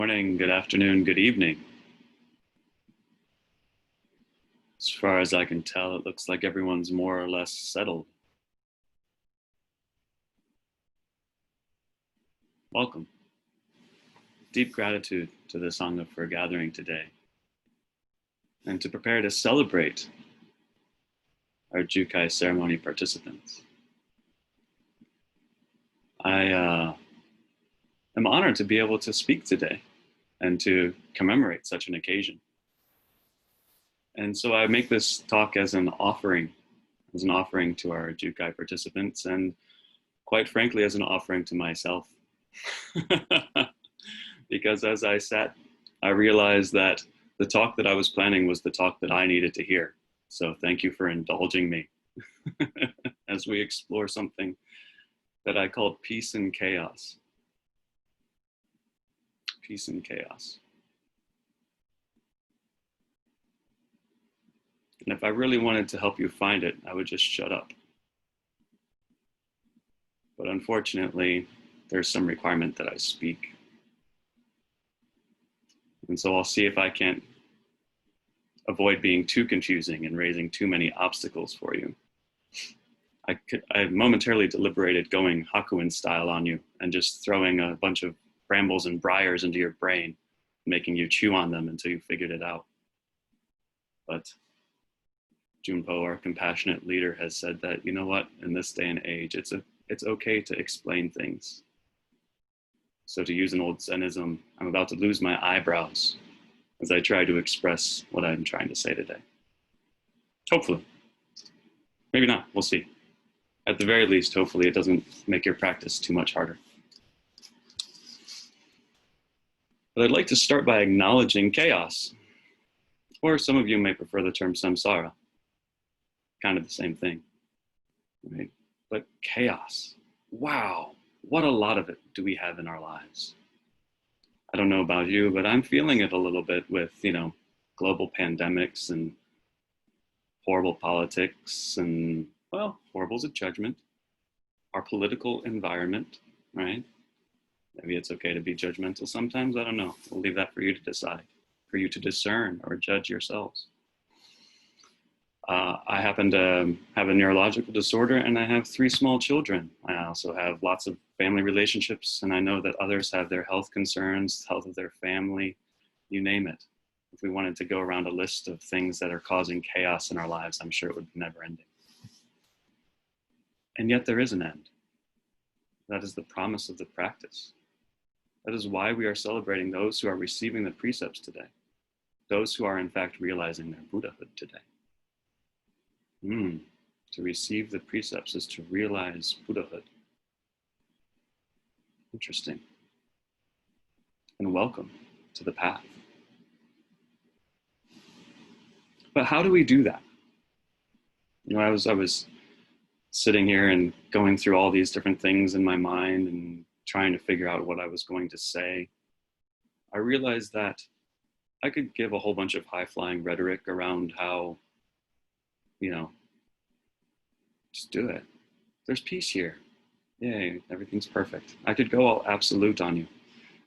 Morning, good afternoon, good evening. As far as I can tell, it looks like everyone's more or less settled. Welcome. Deep gratitude to the Sangha for gathering today and to prepare to celebrate our Jukai ceremony participants. I am honored to be able to speak today and to commemorate such an occasion. And so I make this talk as an offering to our Jukai participants, and quite frankly, as an offering to myself. Because as I sat, I realized that the talk that I was planning was the talk that I needed to hear. So thank you for indulging me as we explore something that I called peace and chaos. Peace and chaos. And if I really wanted to help you find it, I would just shut up. But unfortunately, there's some requirement that I speak. And so I'll see if I can't avoid being too confusing and raising too many obstacles for you. I momentarily deliberated going Hakuin style on you and just throwing a bunch of brambles and briars into your brain, making you chew on them until you figured it out. But Junpo, our compassionate leader, has said that, you know what, in this day and age, it's okay to explain things. So to use an old Zenism, I'm about to lose my eyebrows as I try to express what I'm trying to say today. Hopefully. Maybe not, we'll see. At the very least, hopefully it doesn't make your practice too much harder. But I'd like to start by acknowledging chaos. Or some of you may prefer the term samsara. Kind of the same thing, right? But chaos, wow, what a lot of it do we have in our lives? I don't know about you, but I'm feeling it a little bit with, global pandemics and horrible politics and, well, horrible's a judgment. Our political environment, right? Maybe it's okay to be judgmental sometimes, I don't know. We'll leave that for you to decide, for you to discern or judge yourselves. I happen to have a neurological disorder, and I have 3 small children. I also have lots of family relationships, and I know that others have their health concerns, health of their family, you name it. If we wanted to go around a list of things that are causing chaos in our lives, I'm sure it would be never ending. And yet there is an end. That is the promise of the practice. That is why we are celebrating those who are receiving the precepts today, those who are in fact realizing their Buddhahood today. To receive the precepts is to realize Buddhahood. Interesting. And welcome to the path. But how do we do that? I was sitting here and going through all these different things in my mind and trying to figure out what I was going to say. I realized that I could give a whole bunch of high-flying rhetoric around how, just do it. There's peace here. Yay, everything's perfect. I could go all absolute on you,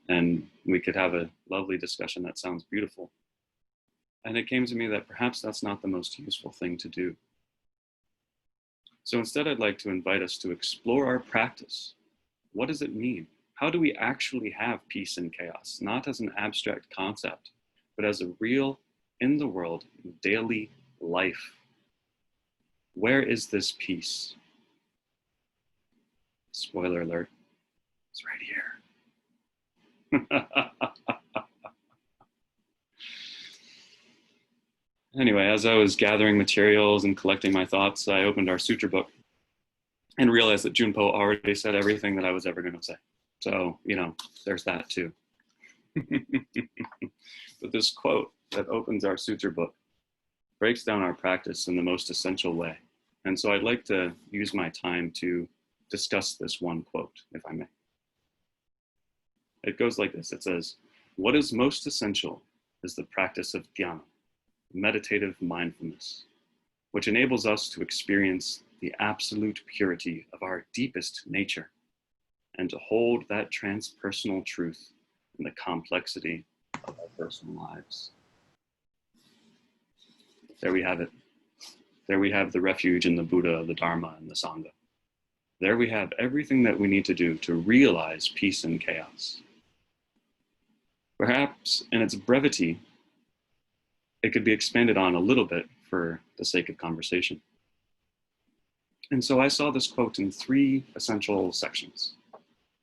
and we could have a lovely discussion that sounds beautiful. And it came to me that perhaps that's not the most useful thing to do. So instead, I'd like to invite us to explore our practice. What does it mean? How do we actually have peace and chaos? Not as an abstract concept, but as a real, in the world, daily life. Where is this peace? Spoiler alert, it's right here. Anyway, as I was gathering materials and collecting my thoughts, I opened our sutra book and realized that Junpo already said everything that I was ever going to say. So, there's that too. But this quote that opens our sutra book breaks down our practice in the most essential way. And so I'd like to use my time to discuss this one quote, if I may. It goes like this. It says, "What is most essential is the practice of dhyana, meditative mindfulness, which enables us to experience the absolute purity of our deepest nature and to hold that transpersonal truth and the complexity of our personal lives. There we have it. There we have the refuge and the Buddha, the Dharma, and the Sangha. There we have everything that we need to do to realize peace and chaos. Perhaps in its brevity, it could be expanded on a little bit for the sake of conversation. And so I saw this quote in 3 essential sections.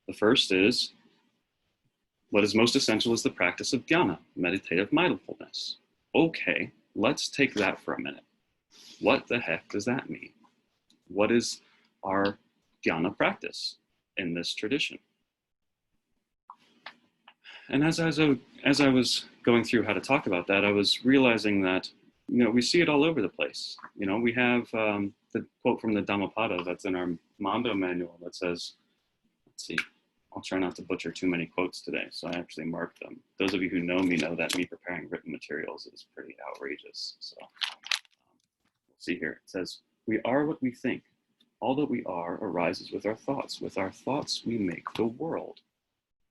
The first is, what is most essential is the practice of dhyana, meditative mindfulness. Okay, let's take that for a minute. What the heck does that mean? What is our dhyana practice in this tradition? And as I was going through how to talk about that, I was realizing that, we see it all over the place. We have the quote from the Dhammapada that's in our Mando manual that says, let's see, I'll try not to butcher too many quotes today, so I actually marked them. Those of you who know me know that me preparing written materials is pretty outrageous. So we'll see here. It says, we are what we think. All that we are arises with our thoughts. With our thoughts, we make the world.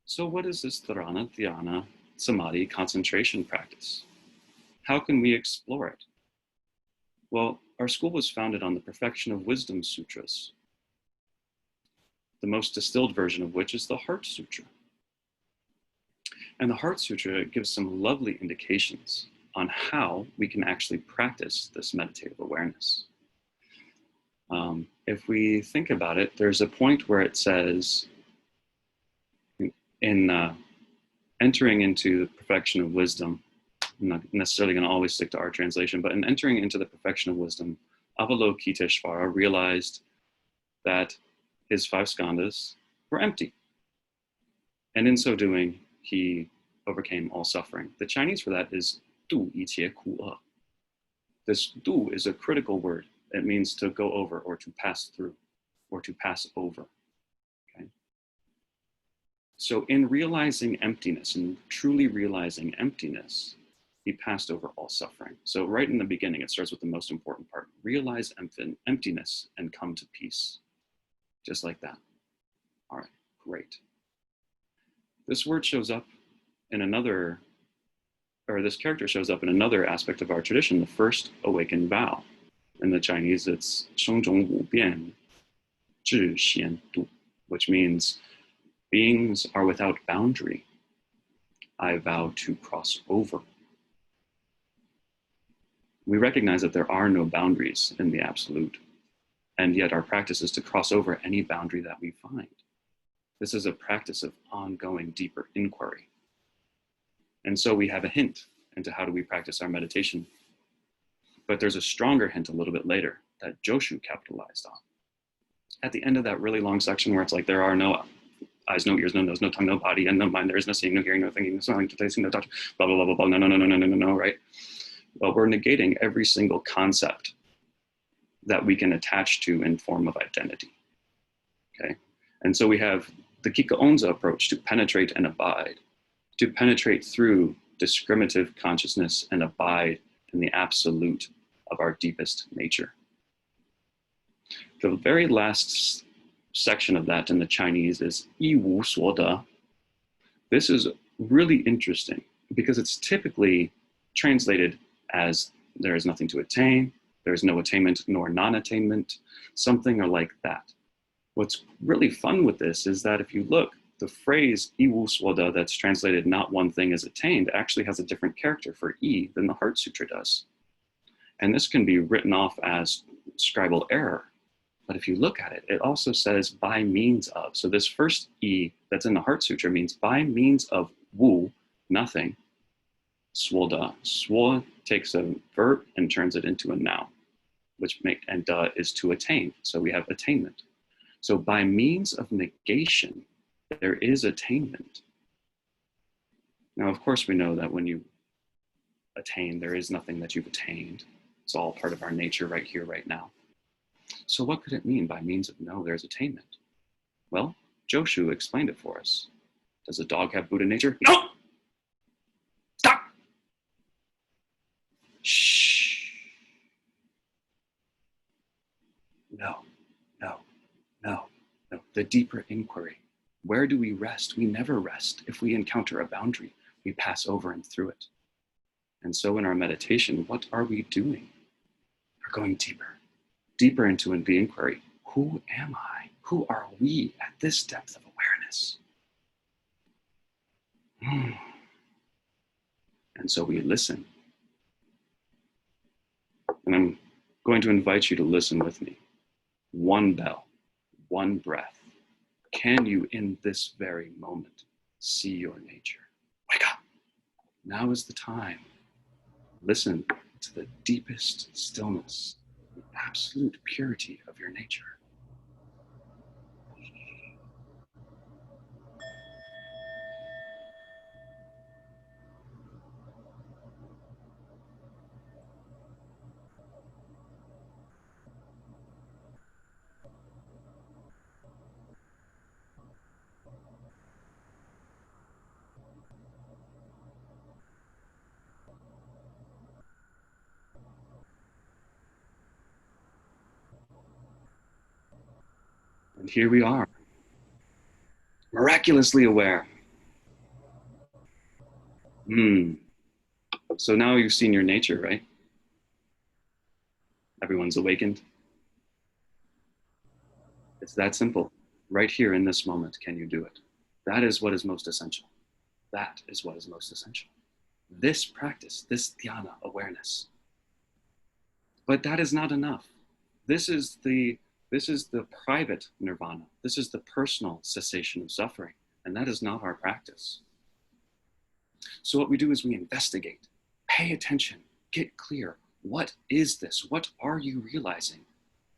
So what is this dharana, dhyana, samadhi, concentration practice? How can we explore it? Well, our school was founded on the Perfection of Wisdom Sutras, the most distilled version of which is the Heart Sutra. And the Heart Sutra gives some lovely indications on how we can actually practice this meditative awareness. If we think about it, there's a point where it says, in entering into the perfection of wisdom, I'm not necessarily going to always stick to our translation, but in entering into the perfection of wisdom, Avalokiteshvara realized that his 5 skandhas were empty. And in so doing, he overcame all suffering. The Chinese for that is du yi qie ku e. This du is a critical word. It means to go over or to pass through or to pass over. Okay? So in realizing emptiness and truly realizing emptiness, he passed over all suffering. So right in the beginning, it starts with the most important part. Realize emptiness and come to peace. Just like that. All right, great. This word shows up in another, or this character shows up in another aspect of our tradition, the first awakened vow. In the Chinese, it's 生中无边,智先度, which means beings are without boundary. I vow to cross over. We recognize that there are no boundaries in the absolute, and yet our practice is to cross over any boundary that we find. This is a practice of ongoing, deeper inquiry. And so we have a hint into how do we practice our meditation. But there's a stronger hint a little bit later that Joshu capitalized on. At the end of that really long section where it's like there are no eyes, no ears, no nose, no tongue, no body, and no mind, there is no seeing, no hearing, no thinking, no smelling, no tasting, no touch, blah, blah, blah, blah, blah, no, right? Well, we're negating every single concept that we can attach to in form of identity, okay? And so we have the Kikaonza approach to penetrate and abide, to penetrate through discriminative consciousness and abide in the absolute of our deepest nature. The very last section of that in the Chinese is 一无所得. This is really interesting because it's typically translated as there is nothing to attain, there is no attainment nor non-attainment, something or like that. What's really fun with this is that if you look, the phrase 一无所得 that's translated not one thing is attained actually has a different character for E than the Heart Sutra does. And this can be written off as scribal error. But if you look at it, it also says by means of. So this first E that's in the Heart Sutra means by means of wu, nothing, swoda. Swo takes a verb and turns it into a noun, and da is to attain. So we have attainment. So by means of negation, there is attainment. Now, of course, we know that when you attain, there is nothing that you've attained. It's all part of our nature right here, right now. So what could it mean by means of no, there's attainment? Well, Joshu explained it for us. Does a dog have Buddha nature? No! Stop! Shh. No. The deeper inquiry. Where do we rest? We never rest. If we encounter a boundary, we pass over and through it. And so in our meditation, what are we doing? We're going deeper, deeper into the inquiry. Who am I? Who are we at this depth of awareness? And so we listen. And I'm going to invite you to listen with me. One bell, one breath. Can you, in this very moment, see your nature? Wake up. Now is the time. Listen to the deepest stillness, the absolute purity of your nature. And here we are, miraculously aware. So now you've seen your nature, right? Everyone's awakened. It's that simple. Right here in this moment, can you do it? That is what is most essential. That is what is most essential. This practice, this dhyana awareness. But that is not enough. This is the private nirvana. This is the personal cessation of suffering. And that is not our practice. So what we do is we investigate, pay attention, get clear. What is this? What are you realizing?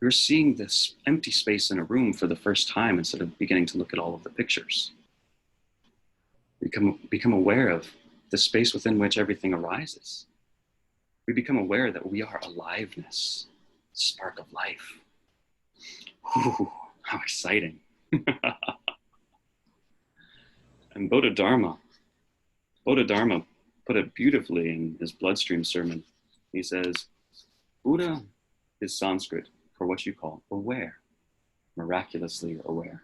You're seeing this empty space in a room for the first time instead of beginning to look at all of the pictures. Become aware of the space within which everything arises. We become aware that we are aliveness, spark of life. Ooh, how exciting. And Bodhidharma put it beautifully in his bloodstream sermon. He says, Buddha is Sanskrit for what you call aware, miraculously aware,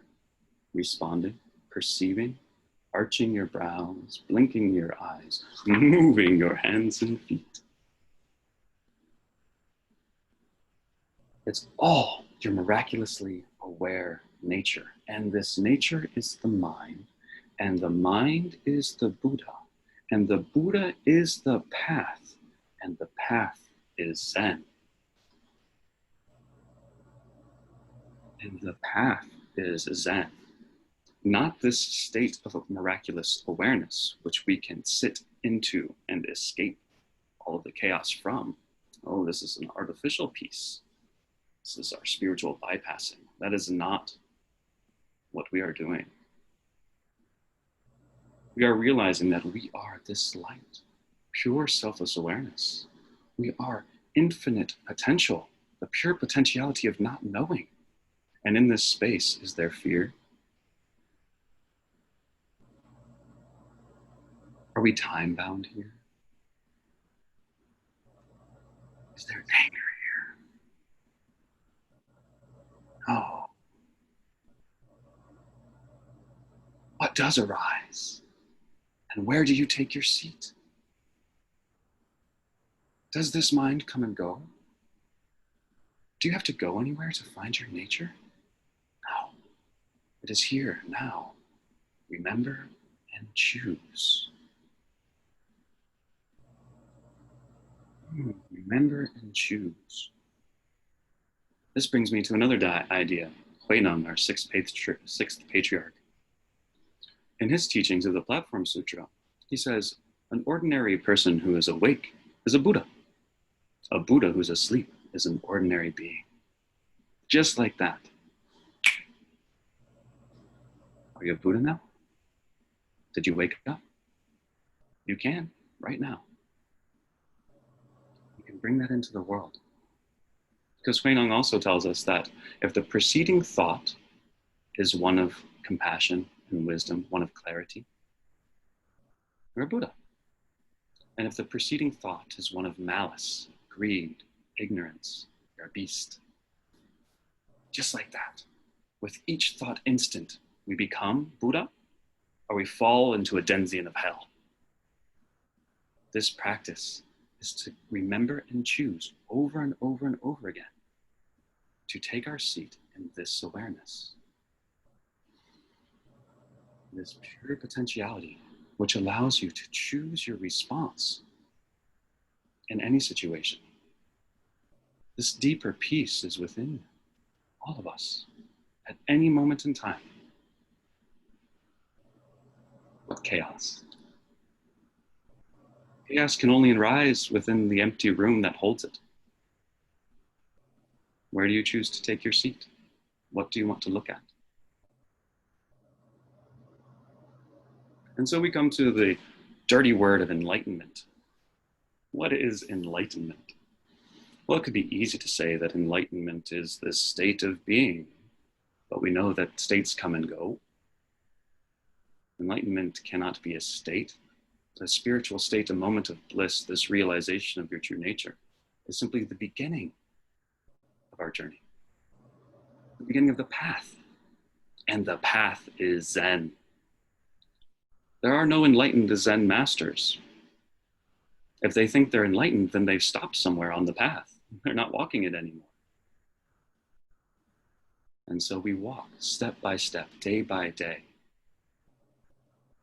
responding, perceiving, arching your brows, blinking your eyes, moving your hands and feet. It's all your miraculously aware nature. And this nature is the mind, and the mind is the Buddha, and the Buddha is the path, and the path is Zen. And the path is Zen. Not this state of miraculous awareness, which we can sit into and escape all of the chaos from. Oh, this is an artificial peace. This is our spiritual bypassing. That is not what we are doing. We are realizing that we are this light, pure selfless awareness. We are infinite potential, the pure potentiality of not knowing. And in this space, is there fear? Are we time bound here? Is there anger here? No. What does arise? And where do you take your seat? Does this mind come and go? Do you have to go anywhere to find your nature? No. It is here, now. Remember and choose. Remember and choose. This brings me to another idea. Huineng, our sixth patriarch. In his teachings of the Platform Sutra, he says, an ordinary person who is awake is a Buddha. A Buddha who's asleep is an ordinary being. Just like that. Are you a Buddha now? Did you wake up? You can, right now. You can bring that into the world. Because Huineng also tells us that if the preceding thought is one of compassion and wisdom, one of clarity, you're a Buddha. And if the preceding thought is one of malice, greed, ignorance, you're a beast. Just like that. With each thought instant, We become Buddha, or we fall into a denzien of hell. This practice is to remember and choose over and over and over again to take our seat in this awareness, this pure potentiality, which allows you to choose your response in any situation. This deeper peace is within all of us at any moment in time. What chaos? Chaos can only arise within the empty room that holds it. Where do you choose to take your seat? What do you want to look at? And so we come to the dirty word of enlightenment. What is enlightenment? Well, it could be easy to say that enlightenment is this state of being, but we know that states come and go. Enlightenment cannot be a state. A spiritual state, a moment of bliss, this realization of your true nature, is simply the beginning of our journey, the beginning of the path. And the path is Zen. There are no enlightened Zen masters. If they think they're enlightened, then they've stopped somewhere on the path. They're not walking it anymore. And so we walk step by step, day by day.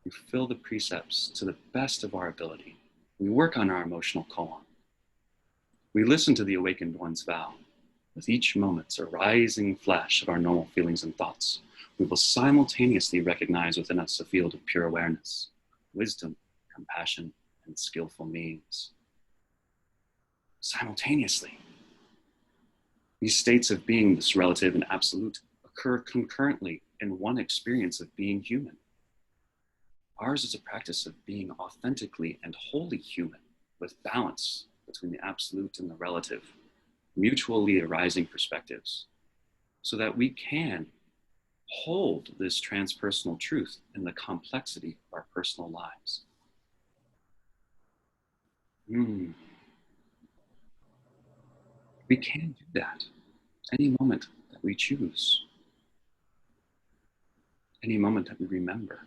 We fulfill the precepts to the best of our ability. We work on our emotional koan. We listen to the awakened one's vow. With each moment's a rising flash of our normal feelings and thoughts, we will simultaneously recognize within us a field of pure awareness, wisdom, compassion, and skillful means. Simultaneously. These states of being, this relative and absolute, occur concurrently in one experience of being human. Ours is a practice of being authentically and wholly human, with balance between the absolute and the relative, mutually arising perspectives, so that we can hold this transpersonal truth in the complexity of our personal lives. We can do that any moment that we choose, any moment that we remember.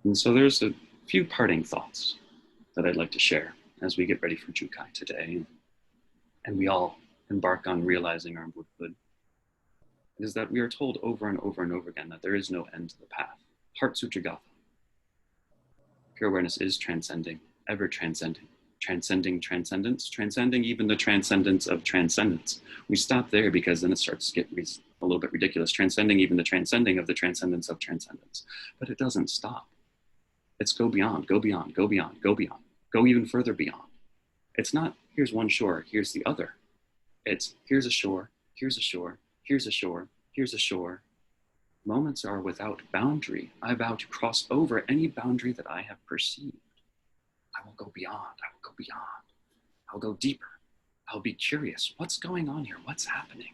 And so there's a few parting thoughts that I'd like to share as we get ready for Jukai today, and we all embark on realizing our Buddhahood. It is that we are told over and over and over again that there is no end to the path. Heart Sutra Gatha. Pure awareness is transcending, ever transcending, transcending transcendence, transcending even the transcendence of transcendence. We stop there because then it starts to get a little bit ridiculous, transcending even the transcending of the transcendence of transcendence. But it doesn't stop. It's go beyond, go beyond, go beyond, go beyond, go even further beyond. It's not, here's one shore, here's the other. It's, here's a shore, here's a shore, here's a shore, here's a shore. Moments are without boundary. I vow to cross over any boundary that I have perceived. I will go beyond, I will go beyond. I'll go deeper. I'll be curious. What's going on here? What's happening?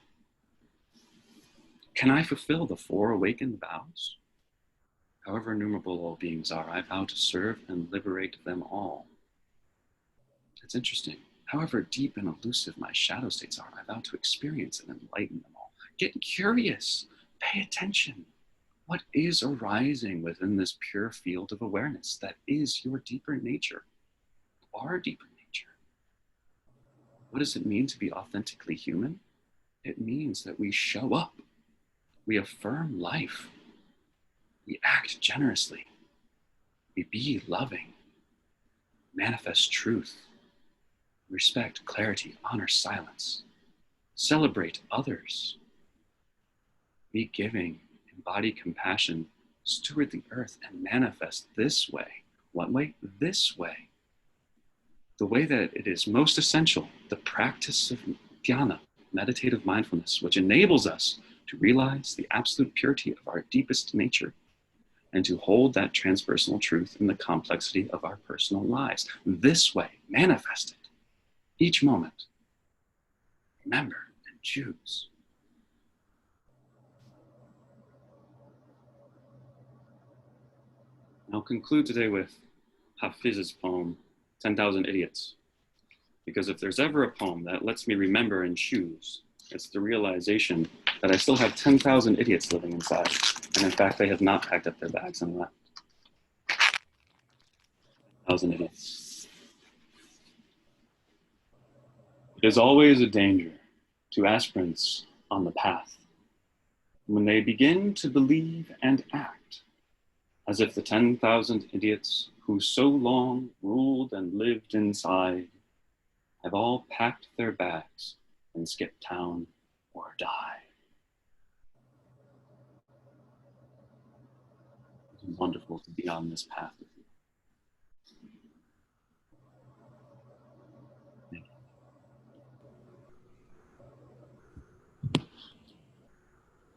Can I fulfill the 4 awakened vows? However innumerable all beings are, I vow to serve and liberate them all. It's interesting. However deep and elusive my shadow states are, I vow to experience and enlighten them all. Get curious. Pay attention. What is arising within this pure field of awareness that is your deeper nature, our deeper nature? What does it mean to be authentically human? It means that we show up. We affirm life. We act generously. We be loving. Manifest truth. Respect, clarity, honor silence. Celebrate others. Be giving, embody compassion, steward the earth, and manifest this way. What way? This way. The way that it is most essential, the practice of dhyana, meditative mindfulness, which enables us to realize the absolute purity of our deepest nature and to hold that transpersonal truth in the complexity of our personal lives. This way, manifest it. Each moment, remember and choose. I'll conclude today with Hafiz's poem, 10,000 Idiots. Because if there's ever a poem that lets me remember and choose, it's the realization that I still have 10,000 idiots living inside, and in fact, they have not packed up their bags and left. 1,000 idiots. It is always a danger to aspirants on the path when they begin to believe and act as if the 10,000 idiots who so long ruled and lived inside have all packed their bags and skipped town or die. It is wonderful to be on this path.